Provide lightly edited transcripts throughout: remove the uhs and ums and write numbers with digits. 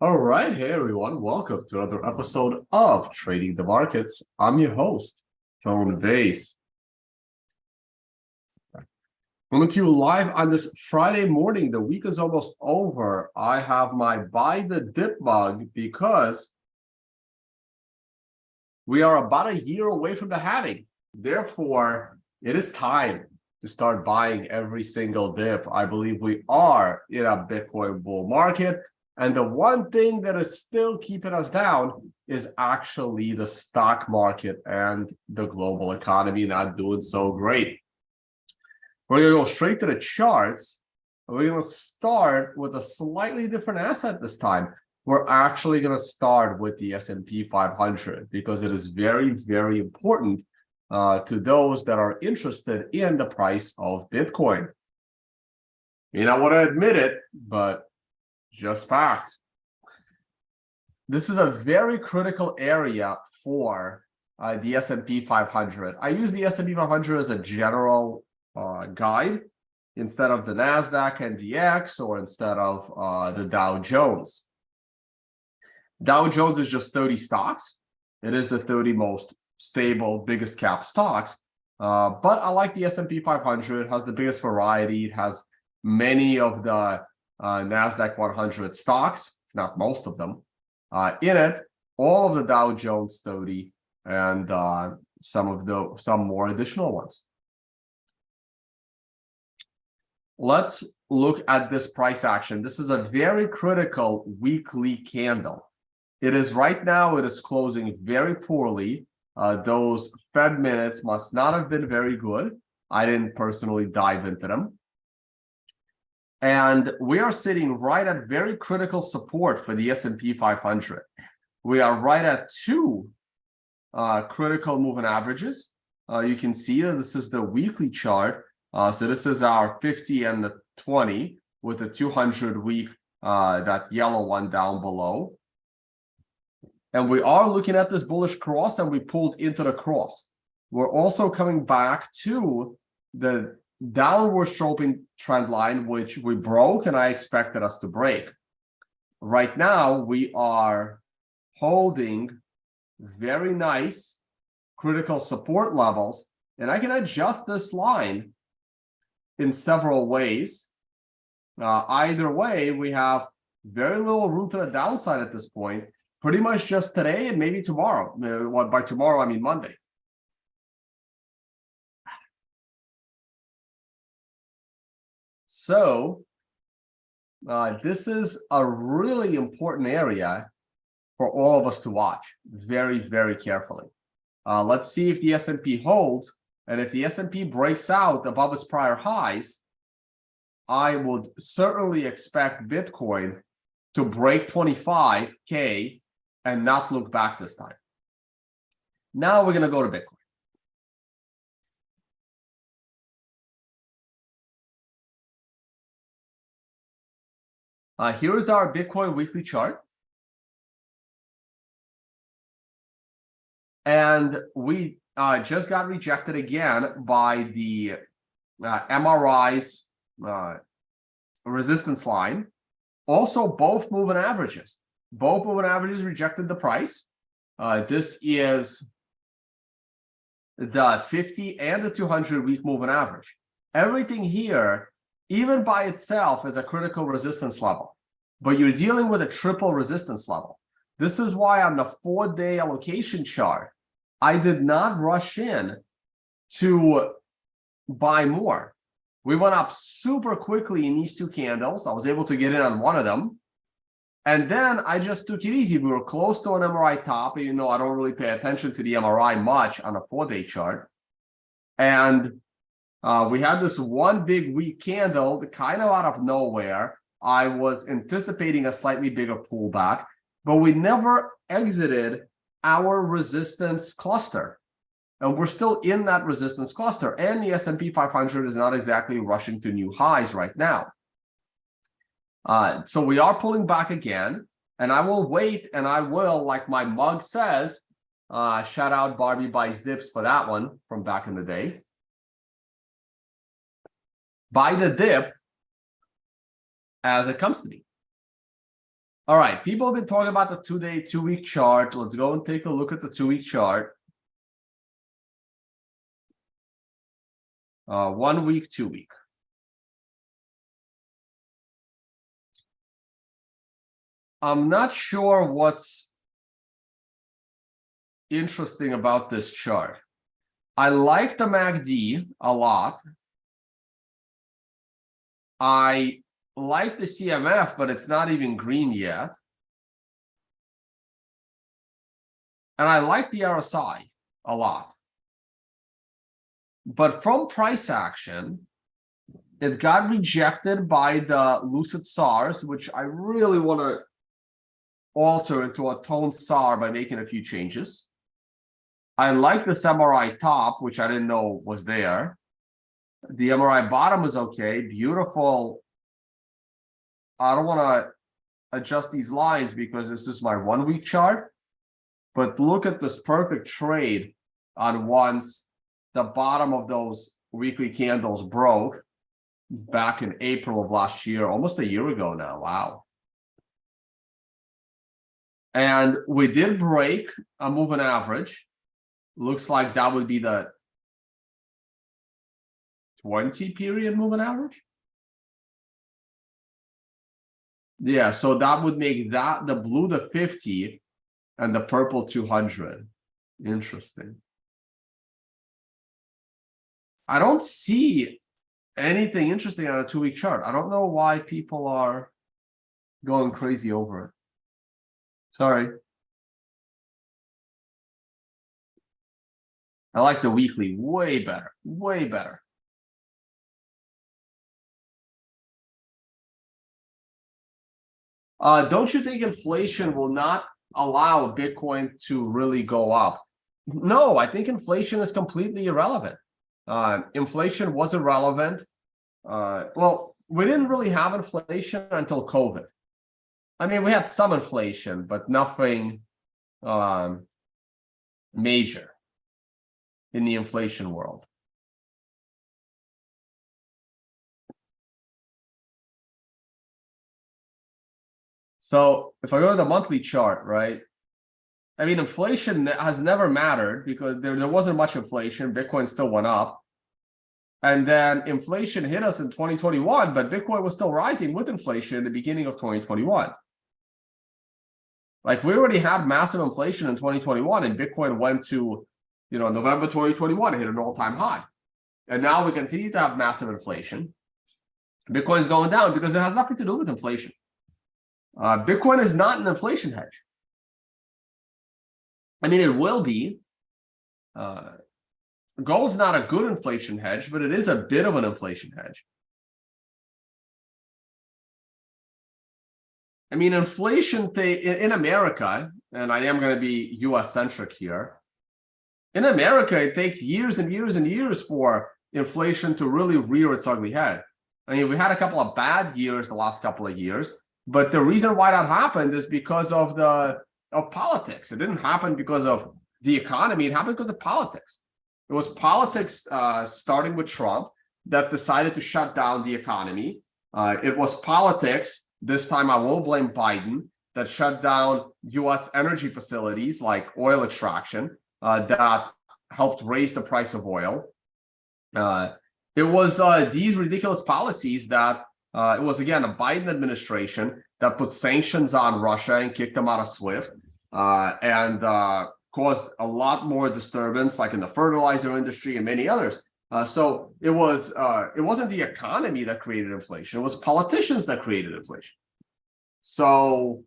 All right, hey everyone, welcome to another episode of Trading the Markets. I'm your host, Tone Vays. Coming to you live on this Friday morning. The week is almost over. I have my buy the dip mug because we are about a year away from the halving. Therefore, it is time to start buying every single dip. I believe we are in a Bitcoin bull market. And the one thing that is still keeping us down is actually the stock market and the global economy not doing so great. We're going to go straight to the charts. We're going to start with a slightly different asset this time. We're actually going to start with the S&P 500 because it is very, very important to those that are interested in the price of Bitcoin. You don't want to admit it, but just facts. This is a very critical area for the S&P 500. I use the S&P 500 as a general guide instead of the NASDAQ and DX or instead of the Dow Jones. Dow Jones is just 30 stocks. It is the 30 most stable, biggest cap stocks. But I like the S&P 500. It has the biggest variety. It has many of the NASDAQ 100 stocks, not most of them, in it. All of the Dow Jones 30 and some more additional ones. Let's look at this price action. This is a very critical weekly candle. It is right now, it is closing very poorly. Those Fed minutes must not have been very good. I didn't personally dive into them. And we are sitting right at very critical support for the S&P 500. We are right at two critical moving averages. You can see that this is the weekly chart. So this is our 50 and the 20 with the 200 week, that yellow one down below. And we are looking at this bullish cross and we pulled into the cross. We're also coming back to the downward sloping trend line, which we broke and I expected us to break. Right now, we are holding very nice critical support levels, and I can adjust this line in several ways. Either way, we have very little room to the downside at this point, pretty much just today and maybe tomorrow. By tomorrow, I mean Monday. So this is a really important area for all of us to watch very, very carefully. Let's see if the S&P holds. And if the S&P breaks out above its prior highs, I would certainly expect Bitcoin to break 25K and not look back this time. Now we're going to go to Bitcoin. Here's our Bitcoin weekly chart. And we just got rejected again by the MRI's resistance line. Also, both moving averages. Both moving averages rejected the price. This is the 50 and the 200 week moving average. Everything here, even by itself, is a critical resistance level, but you're dealing with a triple resistance level. This is why on the 4-day allocation chart, I did not rush in to buy more. We went up super quickly in these two candles. I was able to get in on one of them. And then I just took it easy. We were close to an MRI top. You know, I don't really pay attention to the MRI much on a 4-day chart. And we had this one big weak candle kind of out of nowhere. I was anticipating a slightly bigger pullback, but we never exited our resistance cluster. And we're still in that resistance cluster. And the S&P 500 is not exactly rushing to new highs right now. So we are pulling back again. And I will wait, and I will, like my mug says, shout out Barbie Buys Dips for that one from back in the day. Buy the dip as it comes to me. All right, people have been talking about the 2-day, 2-week chart. Let's go and take a look at the 2-week chart. 1 week, 2 week. I'm not sure what's interesting about this chart. I like the MACD a lot. I like the CMF, but it's not even green yet. And I like the RSI a lot. But from price action, it got rejected by the Lucid SARs, which I really want to alter into a tone SAR by making a few changes. I like this MRI top, which I didn't know was there. The MRI bottom is okay, beautiful. I don't want to adjust these lines because this is my 1 week chart. But look at this perfect trade on once the bottom of those weekly candles broke back in April of last year, almost a year ago now. Wow. And we did break a moving average. Looks like that would be the 20 period moving average. Yeah, so that would make that the blue the 50 and the purple 200. Interesting. I don't see anything interesting on a 2 week chart. I don't know why people are going crazy over it. Sorry. I like the weekly way better, way better. Don't you think inflation will not allow Bitcoin to really go up? No, I think inflation is completely irrelevant. Inflation was irrelevant. Well, we didn't really have inflation until COVID. I mean, we had some inflation, but nothing major in the inflation world. So if I go to the monthly chart, right? I mean, inflation has never mattered because there wasn't much inflation. Bitcoin still went up. And then inflation hit us in 2021, but Bitcoin was still rising with inflation in the beginning of 2021. Like we already had massive inflation in 2021 and Bitcoin went to, November 2021, hit an all-time high. And now we continue to have massive inflation. Bitcoin is going down because it has nothing to do with inflation. Bitcoin is not an inflation hedge. I mean, it will be. Gold's not a good inflation hedge, but it is a bit of an inflation hedge. I mean, inflation in America, and I am going to be US-centric here. In America, it takes years and years and years for inflation to really rear its ugly head. I mean, we had a couple of bad years the last couple of years, but the reason why that happened is because of politics. It didn't happen because of the economy. It happened because of politics. It was politics starting with Trump that decided to shut down the economy. It was politics, this time I will blame Biden, that shut down US energy facilities like oil extraction that helped raise the price of oil. It was these ridiculous policies that it was, again, a Biden administration that put sanctions on Russia and kicked them out of SWIFT and caused a lot more disturbance, like in the fertilizer industry and many others. So it wasn't the economy that created inflation; it was politicians that created inflation. So,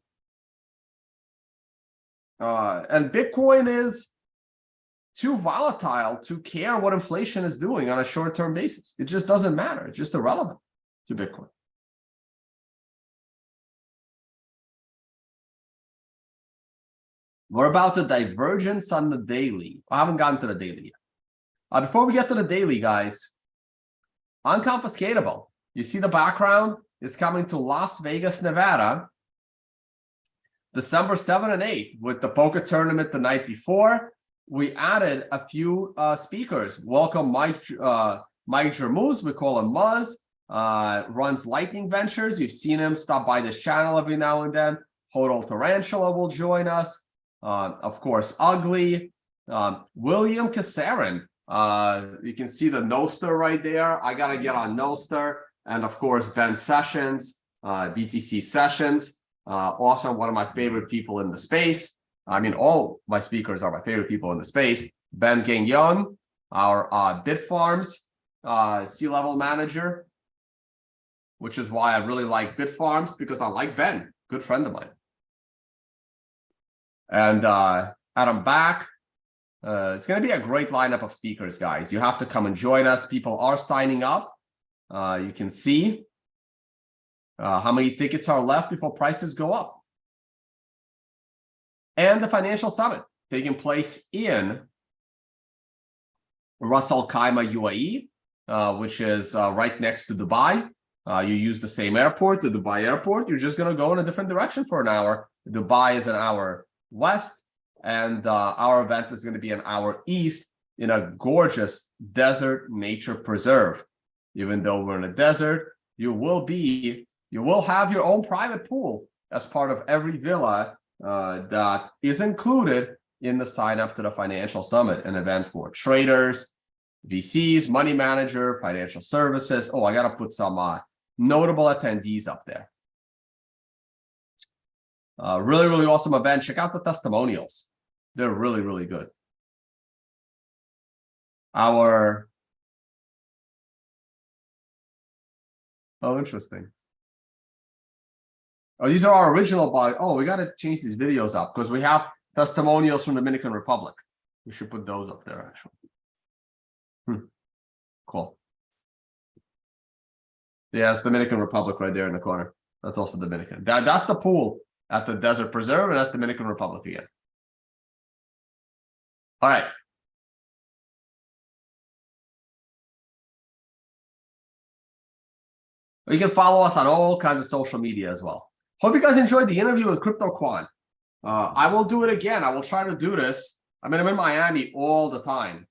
and Bitcoin is too volatile to care what inflation is doing on a short-term basis. It just doesn't matter. It's just irrelevant to Bitcoin. What about the divergence on the daily? I haven't gotten to the daily yet. Before we get to the daily, guys, unconfiscatable. You see the background is coming to Las Vegas, Nevada, December 7 and 8 with the poker tournament the night before. We added a few speakers. Welcome Mike Jermuz, we call him Muzz, runs Lightning Ventures. You've seen him stop by this channel every now and then. Hodel Tarantula will join us. Of course, Ugly. William Kasarin. You can see the Noster right there. I got to get on Noster. And of course, Ben Sessions, BTC Sessions. Also one of my favorite people in the space. I mean, all my speakers are my favorite people in the space. Ben Gagnon, our Bitfarms C-level manager, which is why I really like Bitfarms, because I like Ben, good friend of mine. And Adam Back. It's going to be a great lineup of speakers, guys. You have to come and join us. People are signing up. You can see how many tickets are left before prices go up. And the Financial Summit taking place in Ras Al Khaimah, UAE, which is right next to Dubai. You use the same airport, the Dubai airport. You're just going to go in a different direction for an hour. Dubai is an hour west, and our event is going to be an hour east in a gorgeous desert nature preserve. Even though we're in a desert, you will have your own private pool as part of every villa that is included in the sign up to the Financial Summit, an event for traders, VCs, money manager, financial services. Oh, I got to put some notable attendees up there. Really, really awesome event. Check out the testimonials. They're really, really good. Oh, interesting. Oh, these are our original body. Oh, we got to change these videos up because we have testimonials from Dominican Republic. We should put those up there, actually. Cool. Yeah, it's Dominican Republic right there in the corner. That's also Dominican. That's the pool at the Desert Preserve, and that's Dominican Republic again. All right. You can follow us on all kinds of social media as well. Hope you guys enjoyed the interview with Crypto Quan. I will do it again. I will try to do this. I mean, I'm in Miami all the time.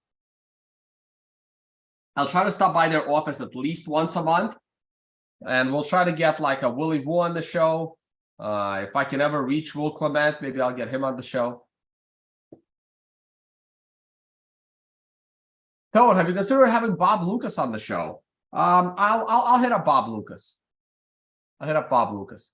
I'll try to stop by their office at least once a month. And we'll try to get like a Willie Wu on the show. If I can ever reach Will Clement, maybe I'll get him on the show. Toad, have you considered having Bob Lucas on the show? I'll hit up Bob Lucas. I'll hit up Bob Lucas.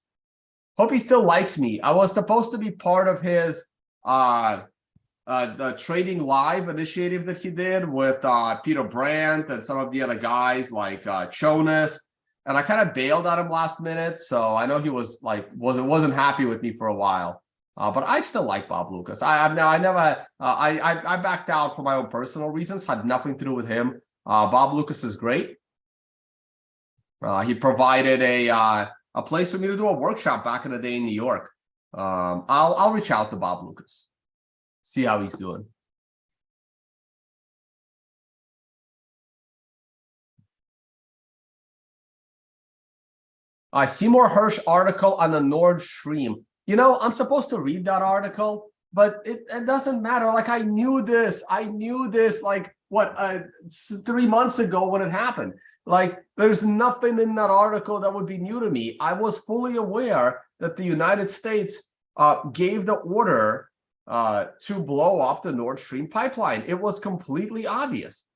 Hope he still likes me. I was supposed to be part of his the Trading Live initiative that he did with Peter Brandt and some of the other guys like Jonas. And I kind of bailed on him last minute, so I know he was like wasn't happy with me for a while. But I still like Bob Lucas. I backed out for my own personal reasons. Had nothing to do with him. Bob Lucas is great. He provided a place for me to do a workshop back in the day in New York. I'll reach out to Bob Lucas, see how he's doing. Seymour Hirsch article on the Nord Stream. You know, I'm supposed to read that article, but it doesn't matter. Like, I knew this like, what, 3 months ago when it happened. Like, there's nothing in that article that would be new to me. I was fully aware that the United States gave the order to blow up the Nord Stream pipeline. It was completely obvious.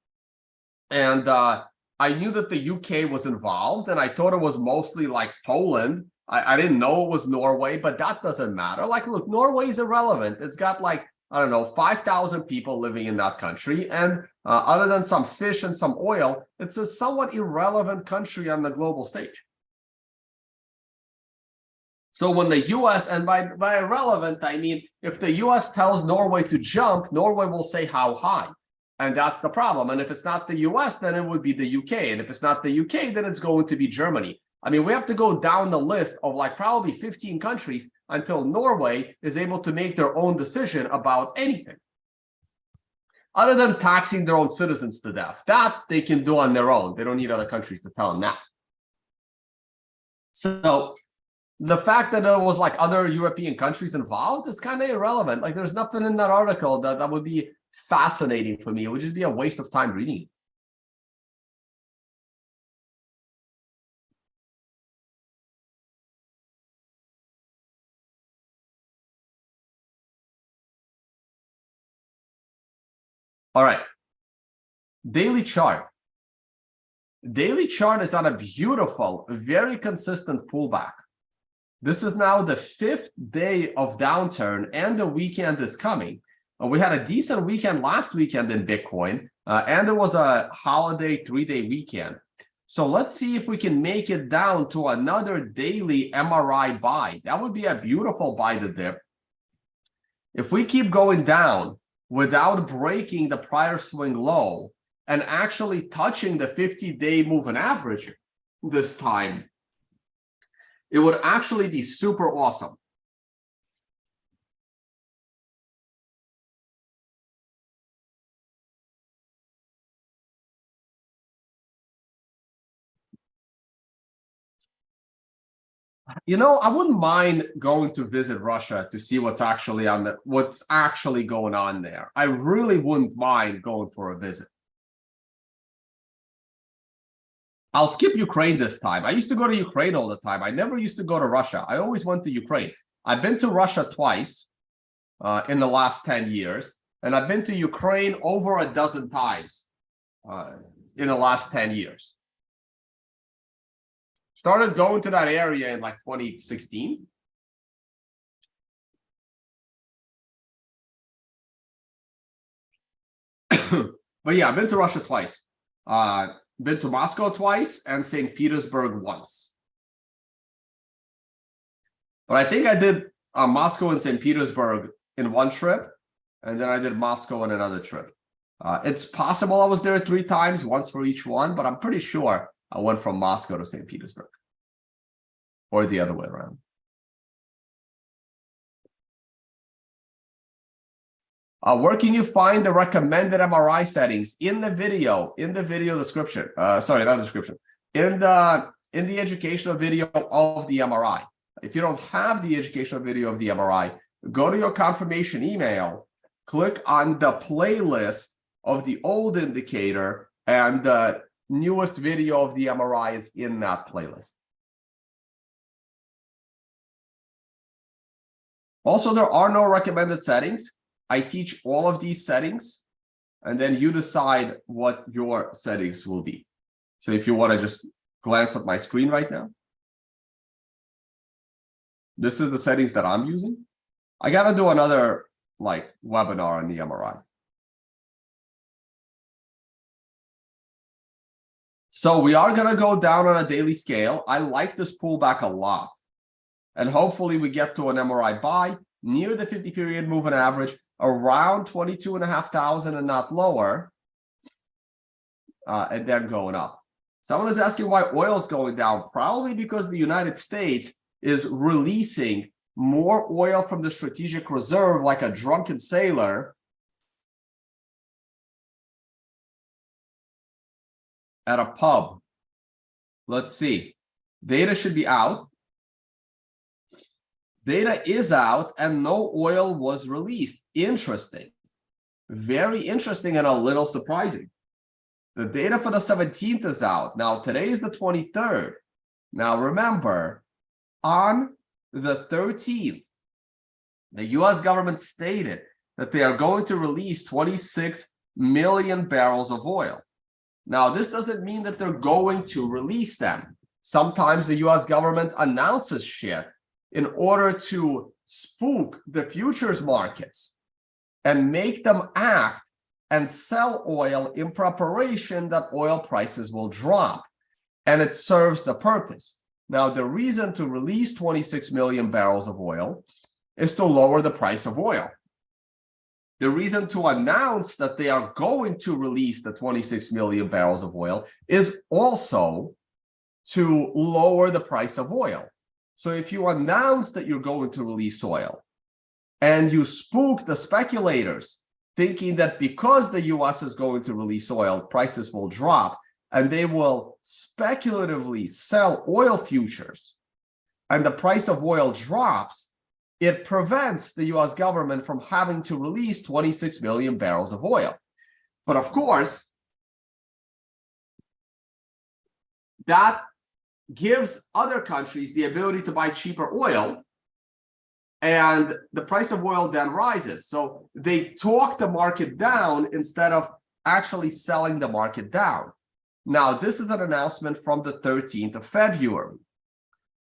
And I knew that the UK was involved, and I thought it was mostly like Poland. I didn't know it was Norway, but that doesn't matter. Like, look, Norway is irrelevant. It's got like, I don't know, 5,000 people living in that country. And other than some fish and some oil, it's a somewhat irrelevant country on the global stage. So when the US, and by irrelevant, I mean, if the US tells Norway to jump, Norway will say how high. And that's the problem. And if it's not the US, then it would be the UK. And if it's not the UK, then it's going to be Germany. I mean, we have to go down the list of like probably 15 countries until Norway is able to make their own decision about anything. Other than taxing their own citizens to death. That they can do on their own. They don't need other countries to tell them that. So the fact that there was like other European countries involved is kind of irrelevant. Like, there's nothing in that article that would be fascinating for me. It would just be a waste of time reading it. All right. Daily chart. Daily chart is on a beautiful, very consistent pullback. This is now the 5th day of downturn, and the weekend is coming. We had a decent weekend last weekend in Bitcoin, and there was a holiday 3-day weekend. So let's see if we can make it down to another daily MRI buy. That would be a beautiful buy the dip. If we keep going down without breaking the prior swing low and actually touching the 50-day moving average this time, it would actually be super awesome. You know, I wouldn't mind going to visit Russia to see what's actually going on there. I really wouldn't mind going for a visit. I'll skip Ukraine this time. I used to go to Ukraine all the time. I never used to go to Russia. I always went to Ukraine. I've been to Russia twice in the last 10 years, and I've been to Ukraine over a dozen times in the last 10 years. Started going to that area in like 2016. But yeah, I've been to Russia twice. Been to Moscow twice and St. Petersburg once. But I think I did Moscow and St. Petersburg in one trip, and then I did Moscow in another trip. It's possible I was there 3 times, once for each one, but I'm pretty sure I went from Moscow to St. Petersburg, or the other way around. Where can you find the recommended MRI settings? In the video description. Sorry, not description. In the educational video of the MRI. If you don't have the educational video of the MRI, go to your confirmation email, click on the playlist of the old indicator, and the newest video of the MRI is in that playlist. Also, there are no recommended settings. I teach all of these settings, and then you decide what your settings will be. So if you want to just glance at my screen right now, this is the settings that I'm using. I got to do another webinar on the MRI. So we are going to go down on a daily scale. I like this pullback a lot. And hopefully we get to an MRI buy near the 50-period moving average, around 22,500 and not lower, and then going up. Someone is asking why oil is going down. Probably because the United States is releasing more oil from the strategic reserve like a drunken sailor at a pub. Let's see. Data should be out. Data is out and no oil was released. Interesting. Very interesting and a little surprising. The data for the 17th is out. Now, today is the 23rd. Now, remember, on the 13th, the U.S. government stated that they are going to release 26 million barrels of oil. Now, this doesn't mean that they're going to release them. Sometimes the U.S. government announces shit in order to spook the futures markets and make them act and sell oil in preparation that oil prices will drop. And it serves the purpose. Now, the reason to release 26 million barrels of oil is to lower the price of oil. The reason to announce that they are going to release the 26 million barrels of oil is also to lower the price of oil. So if you announce that you're going to release oil and you spook the speculators thinking that because the US is going to release oil, prices will drop and they will speculatively sell oil futures and the price of oil drops, it prevents the US government from having to release 26 million barrels of oil. But of course, that gives other countries the ability to buy cheaper oil, and the price of oil then rises. So they talk the market down instead of actually selling the market down. Now, this is an announcement from the 13th of February.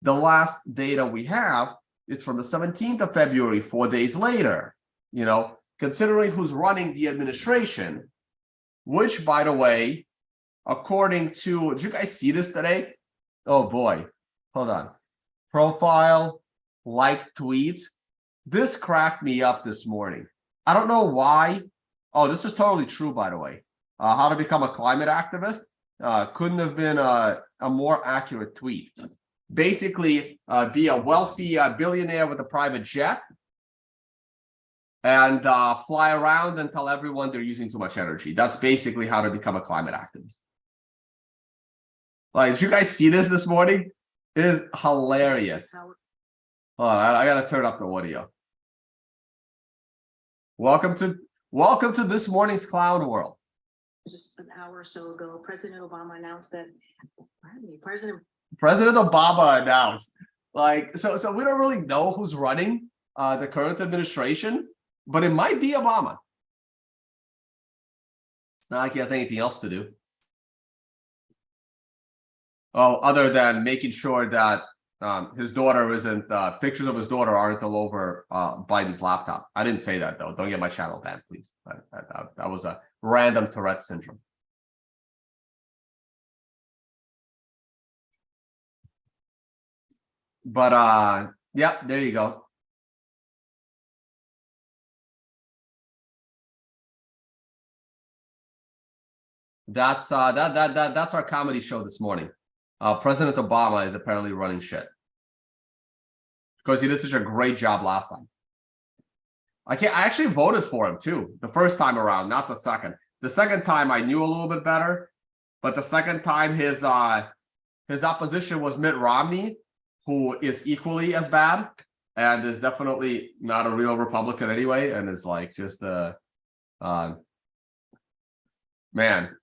The last data we have is from the 17th of February, 4 days later. You know, considering who's running the administration, which, by the way, according to, did you guys see this today? Oh boy, hold on. Profile, like tweets. This cracked me up this morning. I don't know why. Oh, this is totally true, by the way. How to become a climate activist. Couldn't have been a more accurate tweet. Basically, be a wealthy billionaire with a private jet and fly around and tell everyone they're using too much energy. That's basically how to become a climate activist. Like, did you guys see this morning? It is hilarious. Hold on, I gotta turn up the audio. Welcome to this morning's clown world. Just an hour or so ago, President Obama announced that President Obama announced, like, so we don't really know who's running the current administration, but it might be Obama. It's not like he has anything else to do. Oh, other than making sure that his daughter isn't, pictures of his daughter aren't all over Biden's laptop. I didn't say that, though. Don't get my channel banned, please. That was a random Tourette syndrome. But yeah, there you go. That's that's our comedy show this morning. President Obama is apparently running shit because he did such a great job last time. I actually voted for him too the first time around, not the second. The second time I knew a little bit better, but the second time his opposition was Mitt Romney, who is equally as bad and is definitely not a real Republican anyway, and is like just man.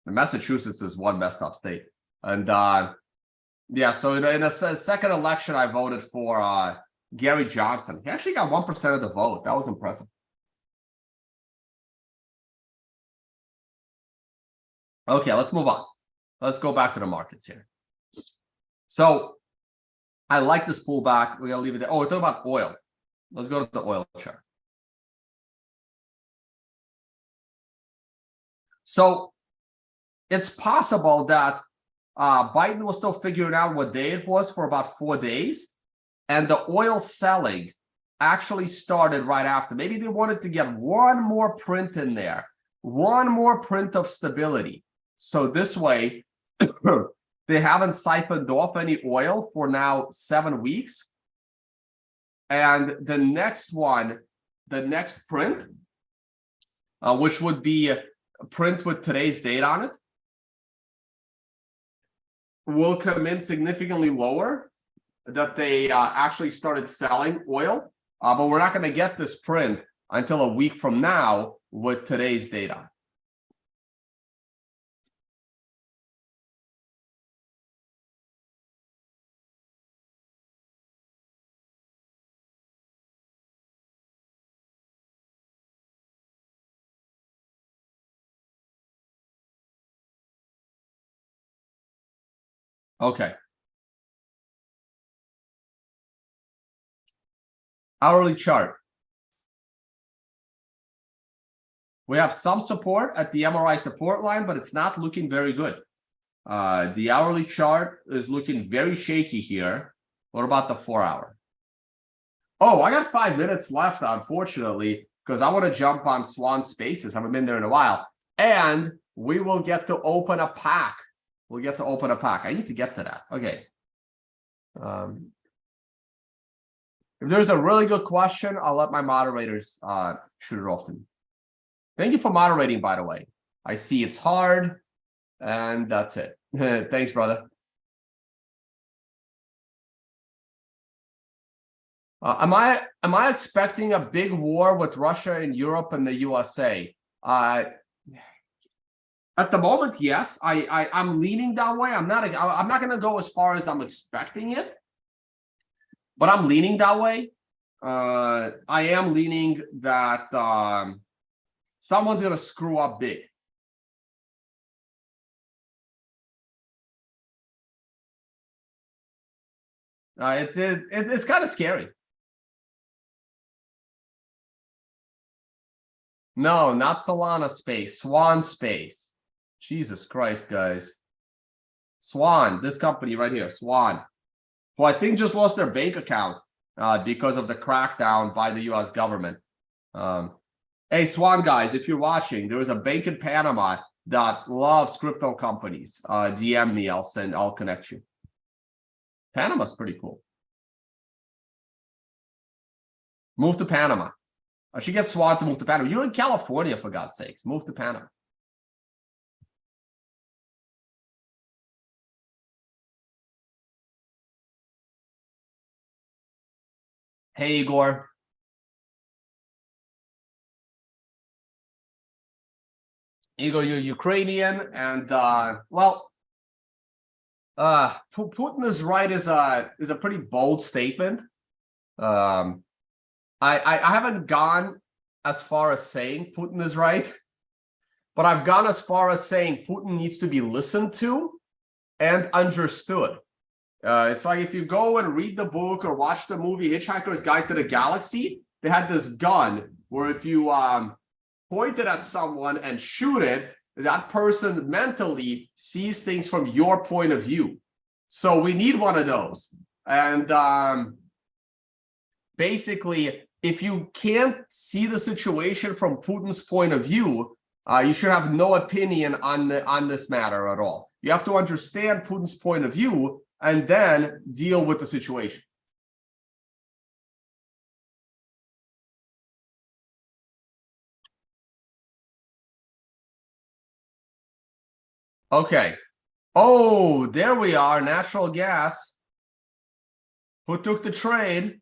Massachusetts is one messed up state. And yeah, so in a second election, I voted for Gary Johnson. He actually got 1% of the vote. That was impressive. Okay, let's move on. Let's go back to the markets here. So I like this pullback. We're gonna leave it there. Oh, we're talking about oil. Let's go to the oil chart. So it's possible that Biden was still figuring out what day it was for about 4 days, and the oil selling actually started right after. Maybe they wanted to get one more print in there, one more print of stability. So this way, they haven't siphoned off any oil for now 7 weeks. And the next one, the next print, which would be a print with today's date on it, will come in significantly lower, that they actually started selling oil. But we're not going to get this print until a week from now with today's data. Okay. Hourly chart. We have some support at the MRI support line, but it's not looking very good. The hourly chart is looking very shaky here. What about the 4-hour? Oh, I got 5 minutes left, unfortunately, because I want to jump on Swan Spaces. I haven't been there in a while. And we will get to open a pack. We'll get to open a pack. I need to get to that. Okay. If there's a really good question, I'll let my moderators shoot it off to me. Thank you for moderating, by the way. I see it's hard, and that's it. Thanks, brother. Am I expecting a big war with Russia and Europe and the USA? At the moment, yes. I'm leaning that way. I'm not going to go as far as I'm expecting it, but I'm leaning that way. I am leaning that someone's gonna screw up big. It's kind of scary. No, not Solana space, Swan space. Jesus Christ, guys. Swan, this company right here, Swan, who I think just lost their bank account because of the crackdown by the US government. Hey, Swan guys, if you're watching, there is a bank in Panama that loves crypto companies. DM me, I'll connect you. Panama's pretty cool. Move to Panama. I should get Swan to move to Panama. You're in California, for God's sakes. Move to Panama. Hey, Igor. Igor, you're Ukrainian, and Putin is right is a pretty bold statement. I haven't gone as far as saying Putin is right, but I've gone as far as saying Putin needs to be listened to and understood. It's like if you go and read the book or watch the movie Hitchhiker's Guide to the Galaxy, they had this gun where if you point it at someone and shoot it, that person mentally sees things from your point of view. So we need one of those. And basically, if you can't see the situation from Putin's point of view, you should have no opinion on this matter at all. You have to understand Putin's point of view and then deal with the situation. Okay. Oh, there we are. Natural gas. Who took the trade?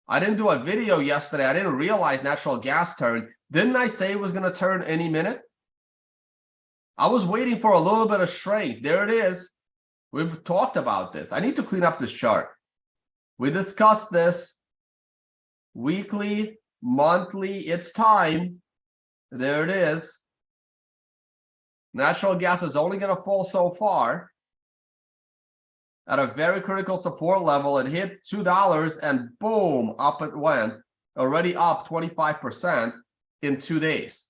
I didn't do a video yesterday. I didn't realize natural gas turned. Didn't I say it was going to turn any minute? I was waiting for a little bit of strength. There it is. We've talked about this. I need to clean up this chart. We discussed this weekly, monthly. It's time. There it is. Natural gas is only going to fall so far. At a very critical support level, it hit $2 and boom, up it went. Already up 25% in 2 days.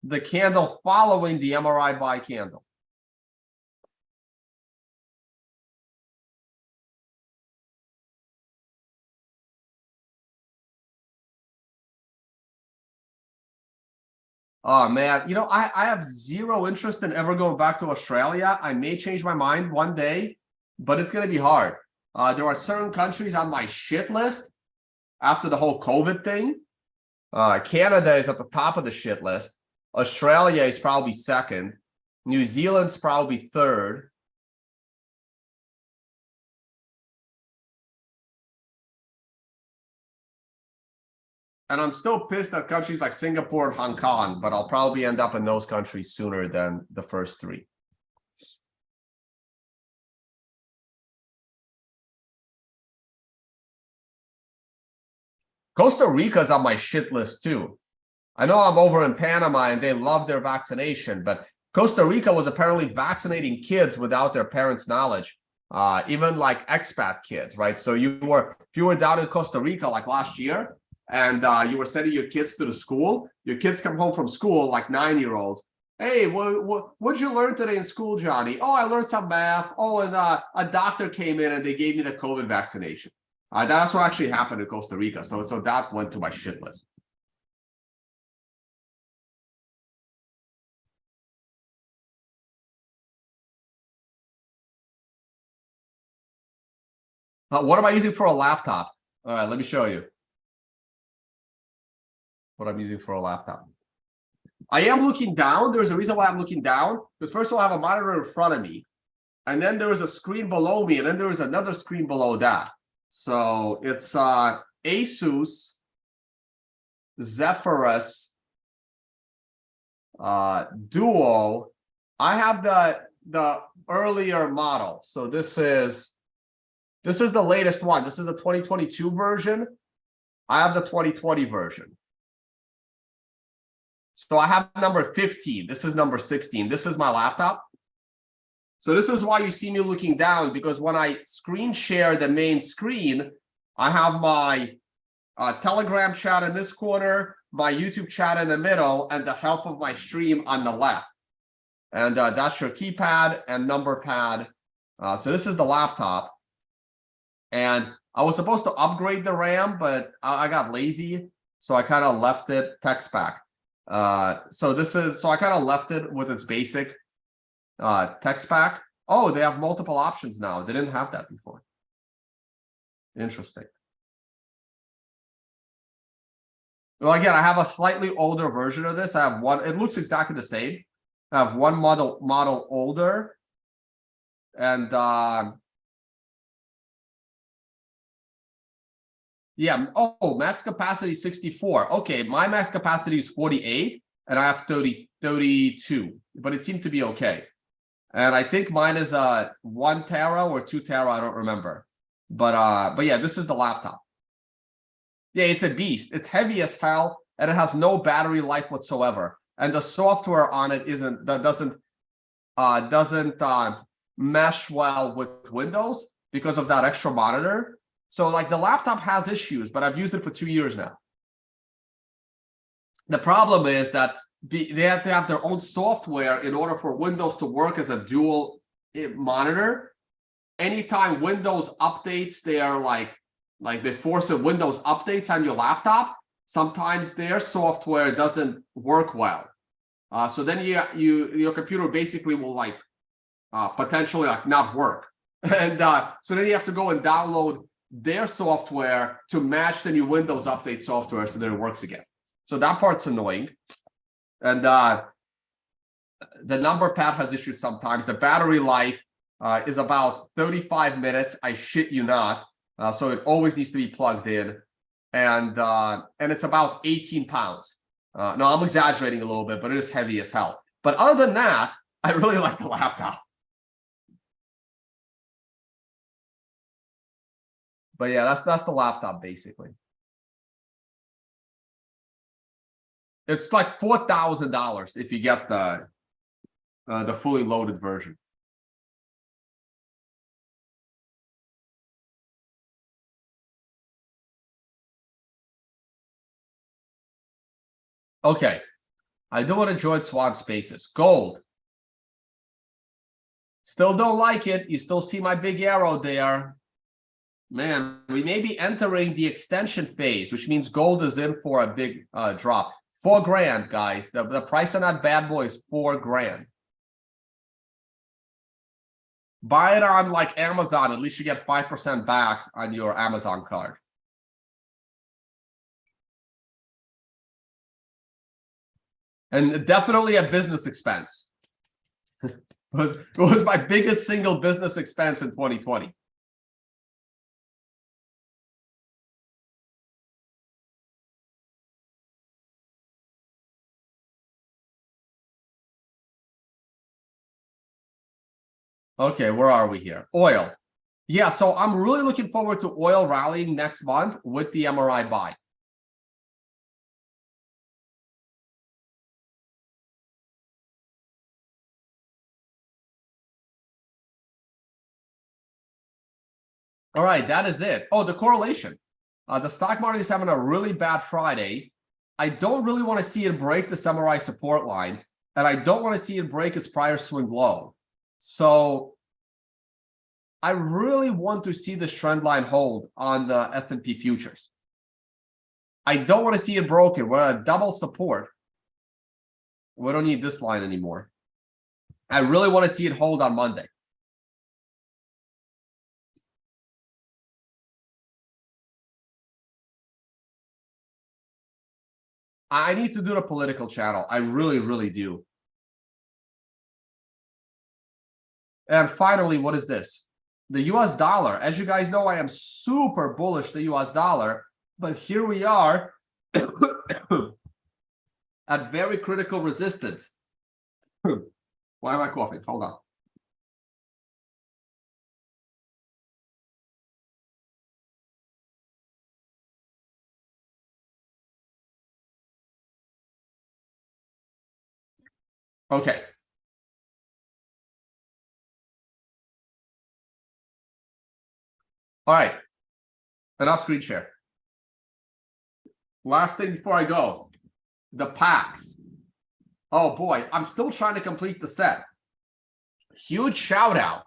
The candle following the MRI buy candle. Oh man, you know, I have zero interest in ever going back to Australia. I may change my mind one day, but it's going to be hard. There are certain countries on my shit list after the whole COVID thing. Canada is at the top of the shit list. Australia is probably second. New Zealand's probably third. And I'm still pissed at countries like Singapore and Hong Kong, but I'll probably end up in those countries sooner than the first three. Costa Rica's on my shit list too. I know I'm over in Panama and they love their vaccination, but Costa Rica was apparently vaccinating kids without their parents' knowledge, even like expat kids, right? So if you were down in Costa Rica like last year, and you were sending your kids to the school, your kids come home from school like 9-year-olds. Hey, what'd you learn today in school, Johnny? Oh, I learned some math. Oh, and a doctor came in and they gave me the COVID vaccination. That's what actually happened in Costa Rica. So that went to my shit list. What am I using for a laptop? All right, let me show you what I'm using for a laptop. I am looking down. There's a reason why I'm looking down, because first of all, I have a monitor in front of me, and then there is a screen below me, and then there is another screen below that. So it's Asus Zephyrus Duo I have the earlier model. So this is the latest one. This is a 2022 version. I have the 2020 version. So I have number 15. This is number 16. This is my laptop. So this is why you see me looking down, because when I screen share the main screen, I have my Telegram chat in this corner, my YouTube chat in the middle, and the health of my stream on the left. And that's your keypad and number pad. So this is the laptop. And I was supposed to upgrade the RAM, but I got lazy. So I kind of left it text pack. So I kind of left it with its basic text pack. Oh, they have multiple options now. They didn't have that before. Interesting. Well, again, I have a slightly older version of this. I have one, it looks exactly the same. I have one model older. And yeah, oh, max capacity 64. Okay, my max capacity is 48 and I have 32, but it seemed to be okay. And I think mine is 1 tera or 2 tera, I don't remember. But yeah, this is the laptop. Yeah, it's a beast. It's heavy as hell, and it has no battery life whatsoever. And the software on it doesn't mesh well with Windows because of that extra monitor. So like the laptop has issues, but I've used it for 2 years now. The problem is that they have to have their own software in order for Windows to work as a dual monitor. Anytime Windows updates their like they force a Windows updates on your laptop, sometimes their software doesn't work well. So then your computer basically will like potentially like not work. And so then you have to go and download their software to match the new Windows update software so that it works again. So that part's annoying. And the number pad has issues sometimes. The battery life is about 35 minutes. I shit you not. So it always needs to be plugged in. And it's about 18 pounds. No, I'm exaggerating a little bit, but it is heavy as hell. But other than that, I really like the laptop. But yeah, that's the laptop basically. It's like $4,000 if you get the fully loaded version. Okay, I do want to join Swan Spaces. Gold. Still don't like it. You still see my big arrow there. Man, we may be entering the extension phase, which means gold is in for a big drop. $4,000, guys. The price on that bad boy is $4,000. Buy it on like Amazon. At least you get 5% back on your Amazon card. And definitely a business expense. It was my biggest single business expense in 2020. Okay, where are we here? Oil. Yeah, so I'm really looking forward to oil rallying next month with the MRI buy. All right, that is it. Oh, the correlation. The stock market is having a really bad Friday. I don't really want to see it break the MRI support line, and I don't want to see it break its prior swing low. So I really want to see this trend line hold on the S&P futures. I don't want to see it broken. We're at a double support. We don't need this line anymore. I really want to see it hold on Monday. I need to do the political channel. I really, really do. And finally, what is this? The US dollar. As you guys know, I am super bullish the US dollar, but here we are at very critical resistance. Why am I coughing? Hold on. Okay. All right. Enough screen share. Last thing before I go, the packs. Oh boy, I'm still trying to complete the set. Huge shout out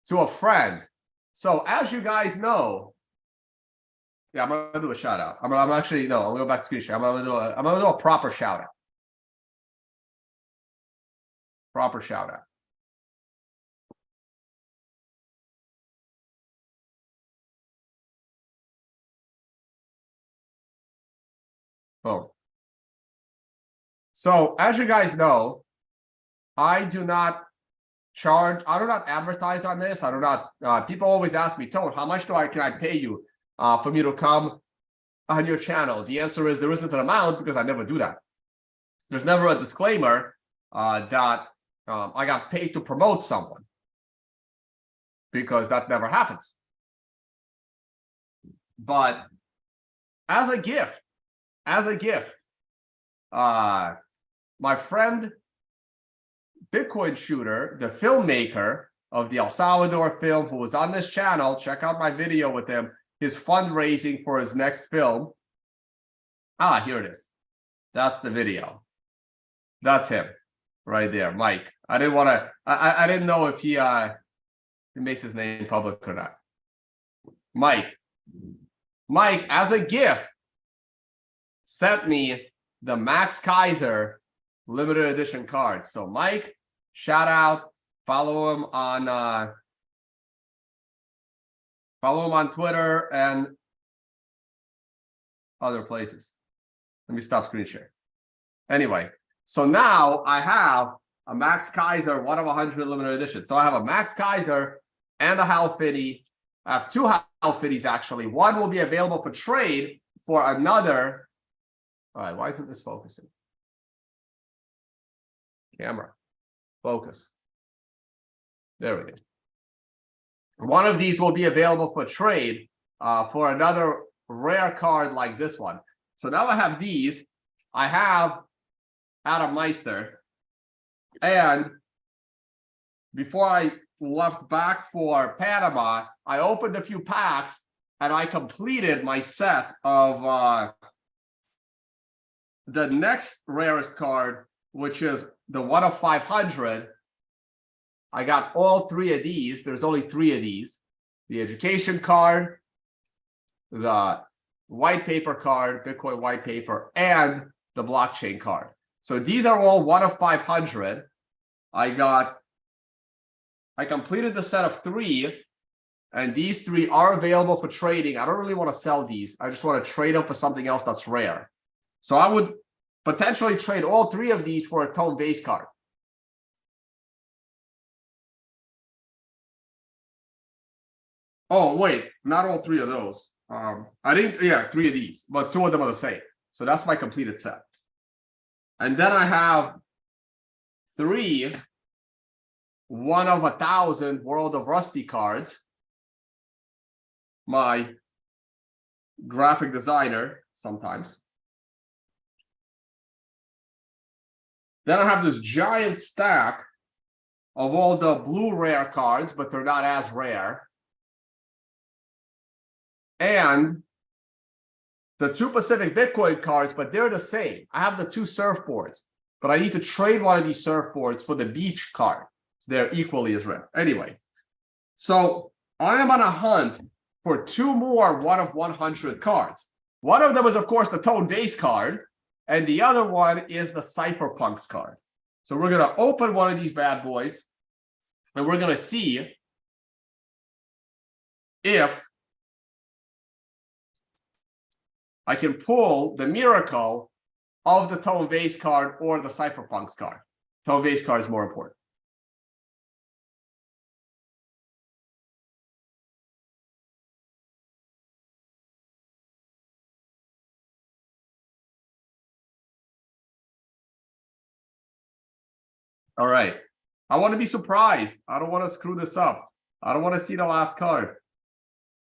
to a friend. So as you guys know, yeah, I'm gonna do a shout out. I'm actually no, I'm gonna go back to screen share. I'm gonna do a proper shout out. Proper shout out. Boom. So as you guys know, I do not advertise on this. I do not, people always ask me, Tone, how much can I pay you for me to come on your channel? The answer is there isn't an amount because I never do that. There's never a disclaimer that I got paid to promote someone, because that never happens. But as a gift, my friend Bitcoin Shooter, the filmmaker of the El Salvador film, who was on this channel, check out my video with him, his fundraising for his next film. Ah, here it is. That's the video. That's him right there, Mike. I didn't want to, I didn't know if he makes his name public or not. Mike, as a gift, sent me the Max Kaiser limited edition card. So Mike, shout out, follow him on Twitter and other places. Let me stop screen share. Anyway, so now I have a Max Kaiser 1 of 100 limited edition. So I have a Max Kaiser and a Hal Finney. I have 2 Hal Finneys actually. One will be available for trade for another. All right, why isn't this focusing? Camera, focus. There we go. One of these will be available for trade for another rare card like this one. So now I have these. I have Adam Meister. And before I left back for Panama, I opened a few packs and I completed my set of the next rarest card, which is the 1 of 500. I got all 3 of these. There's only 3 of these. The education card, the white paper card, Bitcoin white paper, and the blockchain card. So these are all 1 of 500. I completed the set of 3, and these 3 are available for trading. I don't really want to sell these. I just want to trade them for something else that's rare. So I would potentially trade all 3 of these for a Tone Vays card. Oh, wait, not all 3 of those. I didn't, yeah, 3 of these, but 2 of them are the same. So that's my completed set. And then I have 3 1 of 1,000 World of Rusty cards. My graphic designer sometimes. Then I have this giant stack of all the blue rare cards, but they're not as rare. And the 2 Pacific Bitcoin cards, but they're the same. I have the 2 surfboards, but I need to trade one of these surfboards for the beach card. They're equally as rare. Anyway, so I am on a hunt for 2 more 1 of 100 cards. One of them is, of course, the Tone Vays card, and the other one is the Cypherpunks card. So we're going to open one of these bad boys, and we're going to see if I can pull the miracle of the Tone Vays card or the Cypherpunks card. Tone Vays card is more important. All right. I want to be surprised. I don't want to screw this up. I don't want to see the last card.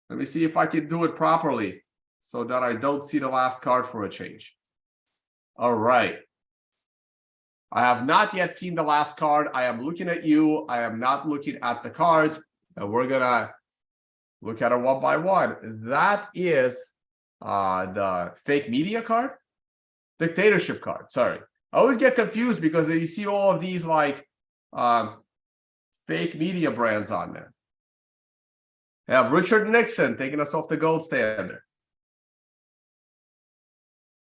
Let me see if I can do it properly so that I don't see the last card for a change. All right. I have not yet seen the last card. I am looking at you. I am not looking at the cards. And we're going to look at it one by one. That is the fake media card. Dictatorship card. Sorry. I always get confused because you see all of these like fake media brands on there. I have Richard Nixon taking us off the gold standard.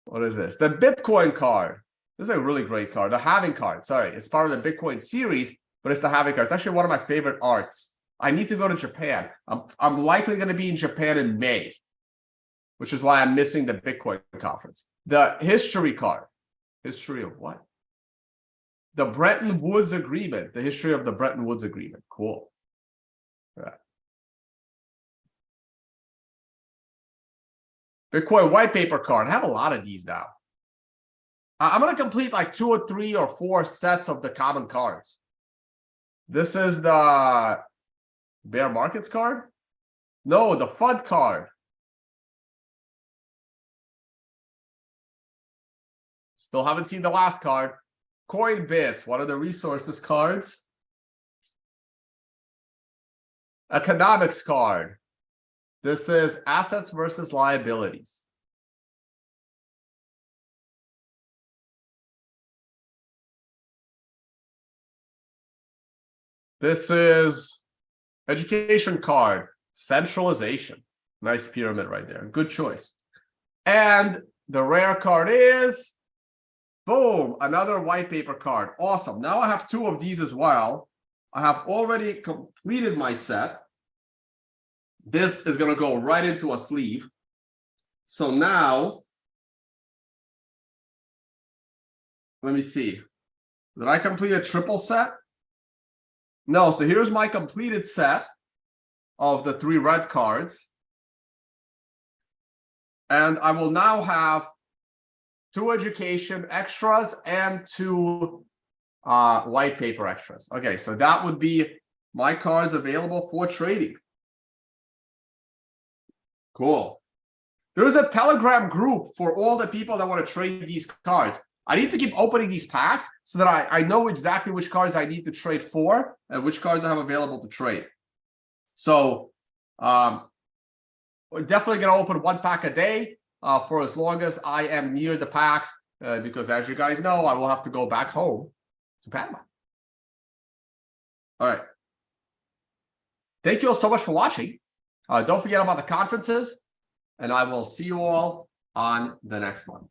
What is this? The Bitcoin card. This is a really great card. The halving card. Sorry, it's part of the Bitcoin series, but it's the halving card. It's actually one of my favorite arts. I need to go to Japan. I'm likely going to be in Japan in May, which is why I'm missing the Bitcoin conference. The history card. History of what? The Bretton Woods Agreement. The history of the Bretton Woods Agreement. Cool. All right. Bitcoin white paper card. I have a lot of these now. I'm going to complete like 2 or 3 or 4 sets of the common cards. This is the bear markets card. No, the FUD card. Still haven't seen the last card. Coinbits, one of the resources cards. Economics card. This is assets versus liabilities. This is education card, centralization. Nice pyramid right there. Good choice. And the rare card is, boom, another white paper card. Awesome. Now I have 2 of these as well. I have already completed my set. This is going to go right into a sleeve. So now, let me see. Did I complete a triple set? No, so here's my completed set of the 3 red cards. And I will now have 2 education extras and 2 white paper extras. Okay, so that would be my cards available for trading. Cool. There's a Telegram group for all the people that want to trade these cards. I need to keep opening these packs so that I know exactly which cards I need to trade for and which cards I have available to trade. So we're definitely going to open 1 pack a day for as long as I am near the packs, because as you guys know, I will have to go back home to Panama. All right. Thank you all so much for watching. Don't forget about the conferences, and I will see you all on the next one.